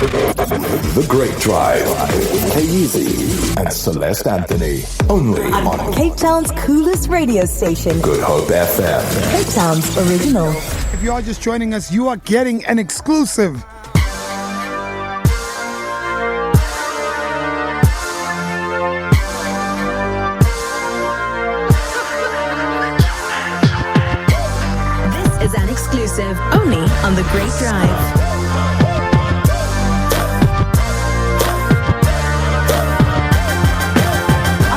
The Great Drive. Kyeezi and Celest Anthony. Only on Cape Town's coolest radio station. Good Hope FM. Cape Town's original. If you are just joining us, you are getting an exclusive. This is an exclusive only on The Great Drive.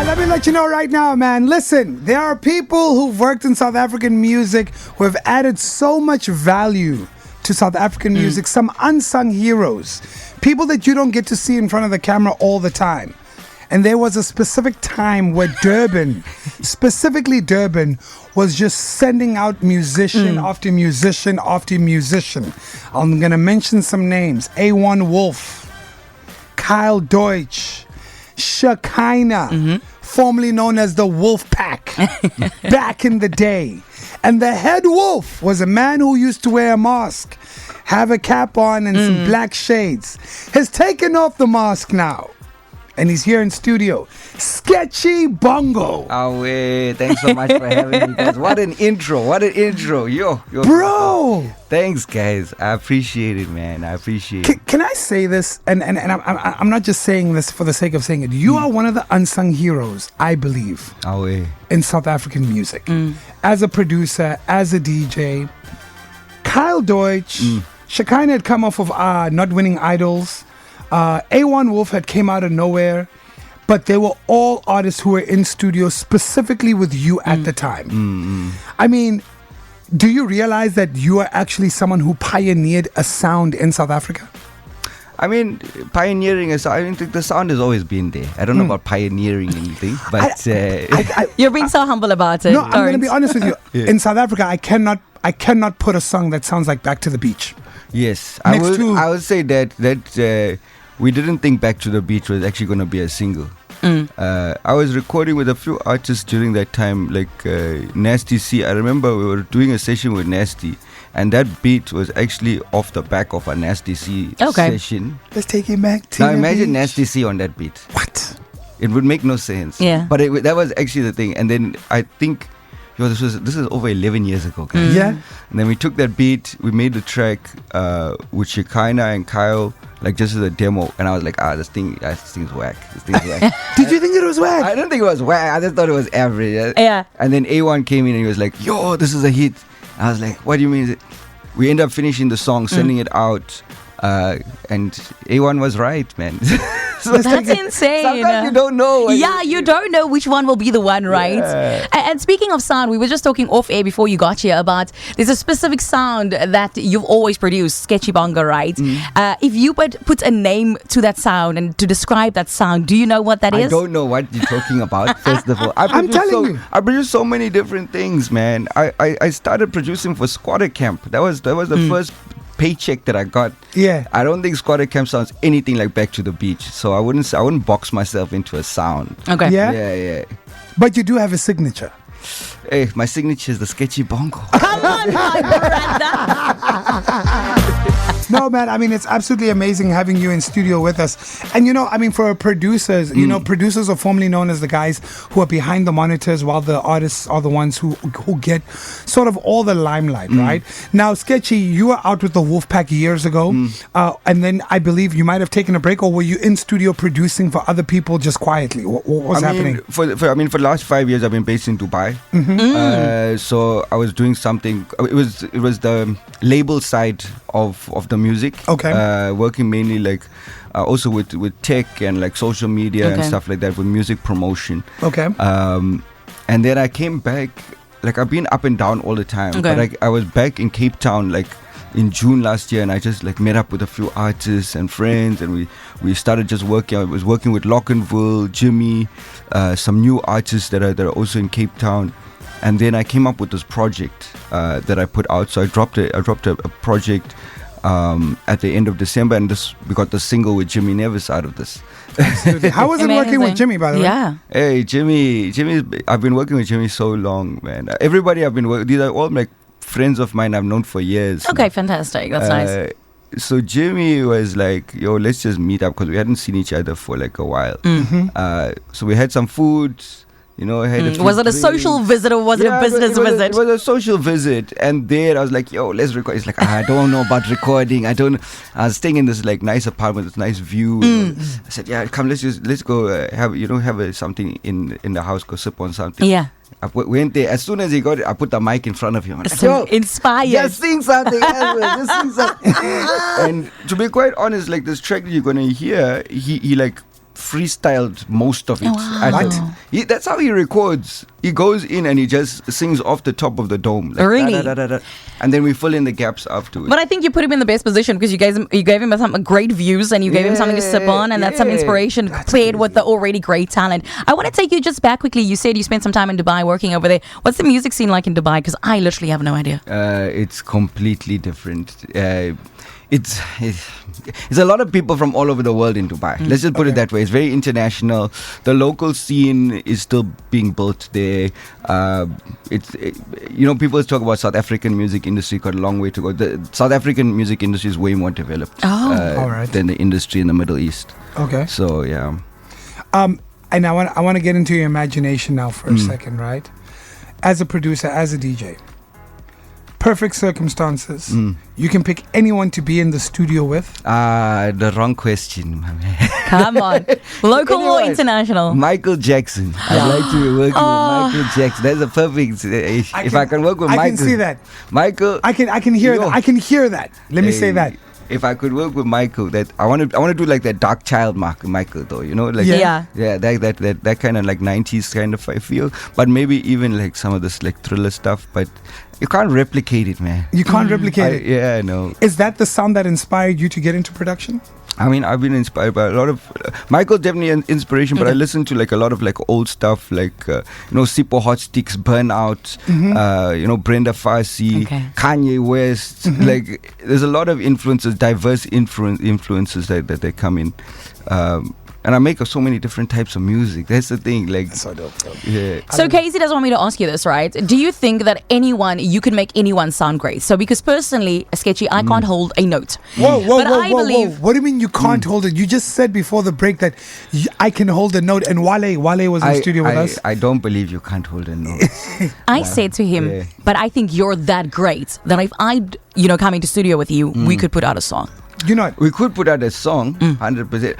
Let me let you know right now, man. Listen, there are people who've worked in South African music who have added so much value to South African music. Some unsung heroes. People that you don't get to see in front of the camera all the time. And there was a specific time where Durban, specifically Durban, was just sending out musician after musician after musician. I'm going to mention some names. Aewon Wolf, Kyle Deutsch, Shekinah, formerly known as the Wolf Pack, back in the day. And the head wolf was a man who used to wear a mask, have a cap on and some black shades. Has taken off the mask now. And he's here in studio. Sketchy Bongo. Thanks so much for having me, guys. What an intro. Yo. Bro. Thanks, guys. I appreciate it, man. I appreciate it. Can I say this? And I'm not just saying this for the sake of saying it. You are one of the unsung heroes, I believe, in South African music. As a producer, as a DJ. Kyle Deutsch, Shekinah had come off of Not Winning Idols. Aewon Wolf had came out of nowhere, but they were all artists who were in studio specifically with you at the time. I mean, do you realize that you are actually someone who pioneered a sound in South Africa? I mean, pioneering is, I think the sound has always been there. I don't know about pioneering anything, but You're being so humble about it. No, I'm going to be honest with you. In South Africa, I cannot put a song that sounds like Back to the Beach. Yes, I would say that we didn't think Back to the Beach was actually going to be a single. I was recording with a few artists during that time, like Nasty C. I remember we were doing a session with Nasty, and that beat was actually off the back of a Nasty C session. Let's take it back to now. the Imagine beach. Nasty C on that beat. What? It would make no sense. Yeah. But that was actually the thing. And then I think, this is over 11 years ago, guys. Yeah. And then we took that beat, we made the track with Shekinah and Kyle, like just as a demo, and I was like, this thing's whack. Did you think it was whack? I don't think it was whack. I just thought it was average. Yeah. And then A1 came in and he was like, yo, this is a hit. I was like, what do you mean? We ended up finishing the song, sending it out, and A1 was right, man. That's insane. Sometimes you don't know. You don't know which one will be the one, right? Yeah. And speaking of sound, we were just talking off air before you got here about there's a specific sound that you've always produced, Sketchy Bongo, right? If you would put a name to that sound and to describe that sound, do you know what that is? I don't know what you're talking about, first of all. I'm telling you. I produced so many different things, man. I started producing for Squatter Camp. That was the first paycheck that I got. Yeah. I don't think Squatter Camp sounds anything like Back to the Beach, so I wouldn't box myself into a sound. Okay. Yeah? Yeah. But you do have a signature. Hey, my signature is the Sketchy Bongo. Come on, my brother. No, man, I mean, it's absolutely amazing having you in studio with us. And, for producers, producers are formerly known as the guys who are behind the monitors, while the artists are the ones who get sort of all the limelight, right? Now, Sketchy, you were out with the Wolfpack years ago, and then I believe you might have taken a break, or were you in studio producing for other people just quietly? What was happening? For the last 5 years, I've been based in Dubai. So I was doing something. It was the label side of the music. Okay. Working mainly like also with tech and like social media and stuff like that, with music promotion. Okay. And then I came back. Like, I've been up and down all the time. But I was back in Cape Town like in June last year, and I just like met up with a few artists and friends, and we started just working. I was working with Lockenville, Jimmy, some new artists that are also in Cape Town. And then I came up with this project that I put out. So I dropped a project at the end of December, and we got the single with Jimmy Nevis out of this. How was it working with Jimmy, by the way? Yeah. Hey, Jimmy, I've been working with Jimmy so long, man. Everybody I've been working, these are all like friends of mine I've known for years. Okay, fantastic. That's nice. so Jimmy was like, yo, let's just meet up because we hadn't seen each other for like a while. So we had some food. You know, I had a few Was it a drinks. social visit or was it a business visit? It was a social visit, and there I was like, "Yo, let's record." It's like I don't know about recording. I was staying in this like nice apartment, this nice view. I said, "Yeah, come, let's go have something in the house, go sip on something." Yeah. I went there. As soon as he got it, I put the mic in front of him. I was like, So "Yo, inspired. just sing something else, man. Just sing something." And to be quite honest, like this track that you're gonna hear, he like freestyled most of it. Wow. That's how he records. He goes in and he just sings off the top of the dome. Like, Really? da, da, da, da, da. And then we fill in the gaps afterwards. But I think you put him in the best position because you gave him some great views and you gave him something to sip on, and that's some inspiration paired with the already great talent. I want to take you just back quickly. You said you spent some time in Dubai working over there. What's the music scene like in Dubai? Because I literally have no idea. It's completely different. It's a lot of people from all over the world in Dubai. Let's just put it that way. It's very international. The local scene is still being built there. People talk about South African music industry got a long way to go. The South African music industry is way more developed than the industry in the Middle East. Okay. So yeah. And I want to get into your imagination now for a second, right? As a producer, as a DJ, perfect circumstances. You can pick anyone to be in the studio with. The wrong question, my man. Come on. Local or Anyone. international? Michael Jackson. I'd like to be working with Michael Jackson. That's a perfect. If I can work with Michael, I can see that. Michael. I can hear Yo. that. I can hear that. Let me say that. If I could work with Michael, that I want to do like that Dark Child Michael though, you know, like Yeah. that kind of like 90s kind of I feel, but maybe even like some of this like thriller stuff, but you can't replicate it, man. You can't replicate it. Yeah, no. Is that the sound that inspired you to get into production? I mean, I've been inspired by a lot of Michael's definitely an inspiration, but I listen to like a lot of like old stuff, like Sipho Hot Sticks, Burnout, Brenda Fassie, Kanye West. Like, there's a lot of influences, diverse influences that they come in. And I make so many different types of music. That's the thing. Like, So dope. yeah. So Kyeezi doesn't want me to ask you this, right? Do you think that you can make anyone sound great? So because personally, Sketchy, I can't hold a note. Whoa. Believe- What do you mean you can't hold it? You just said before the break that I can hold a note, and Wale was in the studio with us. I don't believe you can't hold a note. I said to him, Yeah. but I think you're that great that if I, come into studio with you, we could put out a song. You know what? We could put out a song, 100%.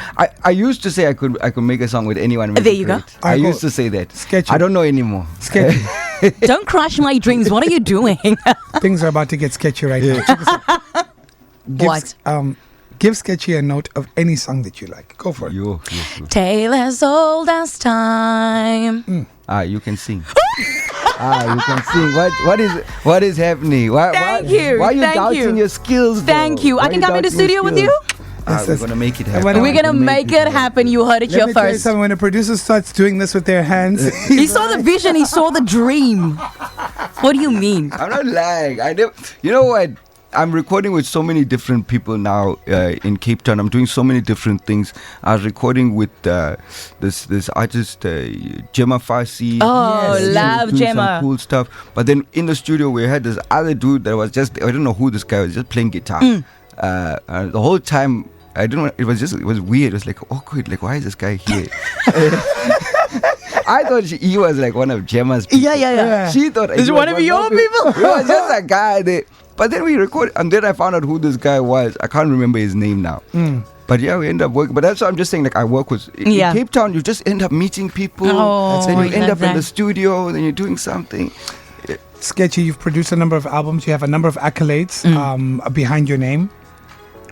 I used to say I could make a song with anyone. There you go. I Alright, used cool. to say that. Sketchy. I don't know anymore. Sketchy. Don't crush my dreams. What are you doing? Things are about to get sketchy right now. Check this out. What? Give Sketchy a note of any song that you like. Go for it. Yo. Tale as old as time. You can sing. You can sing. What is happening? Thank you. Why are you Thank doubting you. your skills? Thank though? you. Why I can you come into doubting your studio with skills? you? We're gonna make it happen. When We're going to make it happen. You heard it Let here me tell you first. something. When a producer starts doing this with their hands, He saw the vision. He saw the dream. What do you mean? I'm not lying. You know what? I'm recording with so many different people now in Cape Town. I'm doing so many different things. I was recording with this artist, Gemma Fassi. Oh, He was love doing Gemma. some cool stuff. But then in the studio, we had this other dude that was just, I don't know who this guy was, just playing guitar. The whole time, I don't know, it was weird. It was like awkward. Like, why is this guy here? I thought he was like one of Gemma's people. Yeah. She thought Is he one was of your people? He was just a guy there. But then we recorded, and then I found out who this guy was. I can't remember his name now. But yeah, we end up working. But that's what I'm just saying. Like, I work with in Cape Town. You just end up meeting people. Oh, then you I end love up in that. the studio. Then you're doing something. Sketchy, you've produced a number of albums. You have a number of accolades behind your name.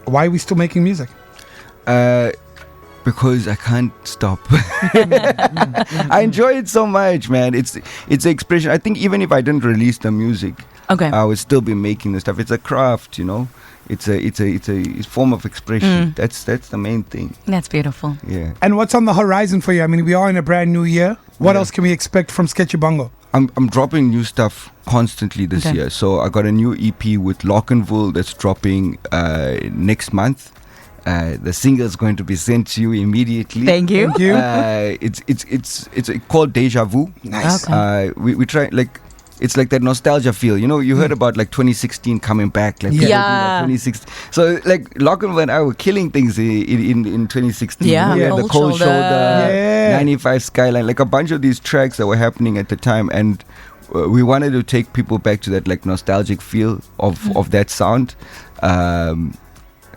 Why are we still making music? Because I can't stop. I enjoy it so much, man. It's an expression. I think even if I didn't release the music, Okay. I would still be making the stuff. It's a craft, you know. It's a form of expression. That's the main thing. That's beautiful. Yeah. And what's on the horizon for you? I mean, we are in a brand new year. What else can we expect from Sketchy Bongo? I'm dropping new stuff constantly this Okay. year. So I got a new EP with Lockenville that's dropping next month. The single is going to be sent to you immediately. Thank you. Thank you. It's called Deja Vu. Nice. Okay. We try, like, it's like that nostalgia feel. You know, you heard about like 2016 coming back, like people Yeah. doing, like, 2016. So like Lachlan and I were killing things in 2016. Yeah, we had the Cold Cold Shoulder. Shoulder, Yeah. 95 Skyline, like a bunch of these tracks that were happening at the time, and we wanted to take people back to that like nostalgic feel of that sound.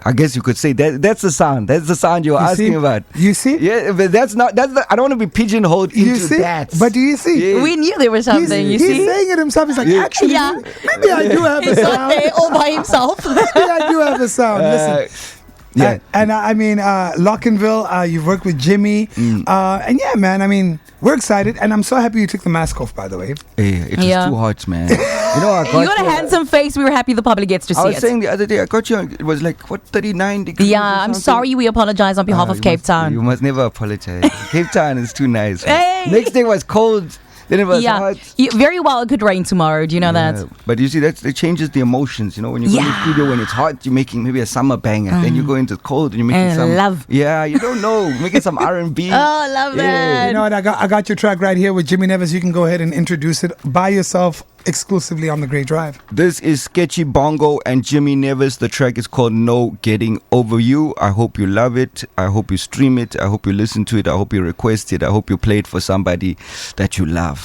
I guess you could say that's the sound. That's the sound you were asking about. You see? Yeah, but that's not. I don't want to be pigeonholed You into see? that. But do you see? Yeah. We knew there was something. He's you see, saying it himself. He's like, Yeah. actually, Yeah. maybe I do have a he's not sound. there all by himself. Maybe I do have a sound. Listen. Yeah. And I mean, Lockenville, you've worked with Jimmy. And yeah, man, I mean, we're excited. And I'm so happy you took the mask off, by the way. Hey, it was Yeah. too hot, man. You know, I got You got a handsome face. We were happy the public gets to see I was it. saying the other day, I got you. It was like what 39 degrees. Yeah, or I'm something? sorry. We apologize on behalf of You Cape must- Town. You must never apologize. Cape Town is too nice. man. Hey. Next day was cold. Then it was hot. Very well. It could rain tomorrow. Do you know Yeah, that? but you see, it changes the emotions. You know, when you go in the Yeah. studio when it's hot, you're making maybe a summer banger. Then you go into cold and you're making some love. Yeah, you don't know, making some R&B. Oh, I love that. You know what? I got your track right here with Jimmy Nevis. You can go ahead and introduce it by yourself exclusively on The Great Drive. This is Sketchy Bongo and Jimmy Nevis. The track is called No Getting Over You. I hope you love it. I hope you stream it. I hope you listen to it. I hope you request it. I hope you play it for somebody that you love.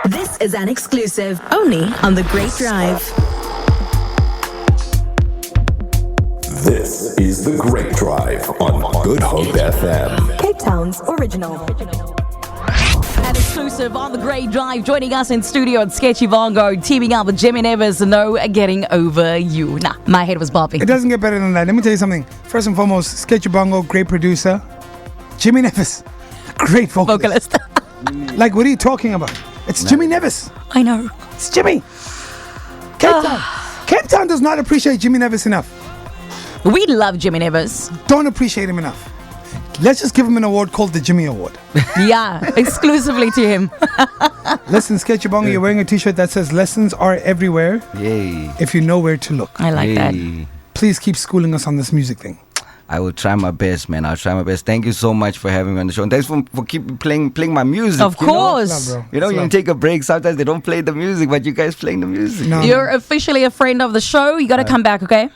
This is an exclusive only on The Great Drive. This is The Great Drive on Good Hope FM. Cape Town's original. An exclusive on The Great Drive. Joining us in studio at Sketchy Bongo, teaming up with Jimmy Nevis. No Getting Over You. Nah, my head was bobbing. It doesn't get better than that. Let me tell you something. First and foremost, Sketchy Bongo, great producer. Jimmy Nevis, great vocalist. Vocalist. Like, what are you talking about? It's Jimmy Nevis. I know. It's Jimmy. Cape Town. Cape Town does not appreciate Jimmy Nevis enough. We love Jimmy Nevis. Don't appreciate him enough. Let's just give him an award called the Jimmy Award. Yeah, exclusively to him. Listen, Sketchy Bongo, you're wearing a t-shirt that says lessons are everywhere Yay. if you know where to look. I like that. Yay. Please keep schooling us on this music thing. I will try my best, man. I'll try my best. Thank you so much for having me on the show. And thanks for keep playing my music. Of you know? course. Love, bro. You know, It's you can love. take a break. Sometimes they don't play the music, but you guys playing the music. No. You're officially a friend of the show. You got to come back, okay?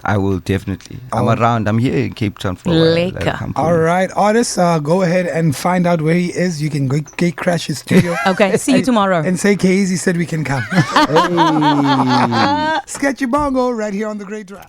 I will definitely. I'm Oh. around. I'm here in Cape Town for a while. Lekker. I'll come All through. right, artists, go ahead and find out where he is. You can go gate crash his studio. Okay, see you tomorrow. And say Kyeezi said we can come. Sketchy Bongo right here on The Great Drive.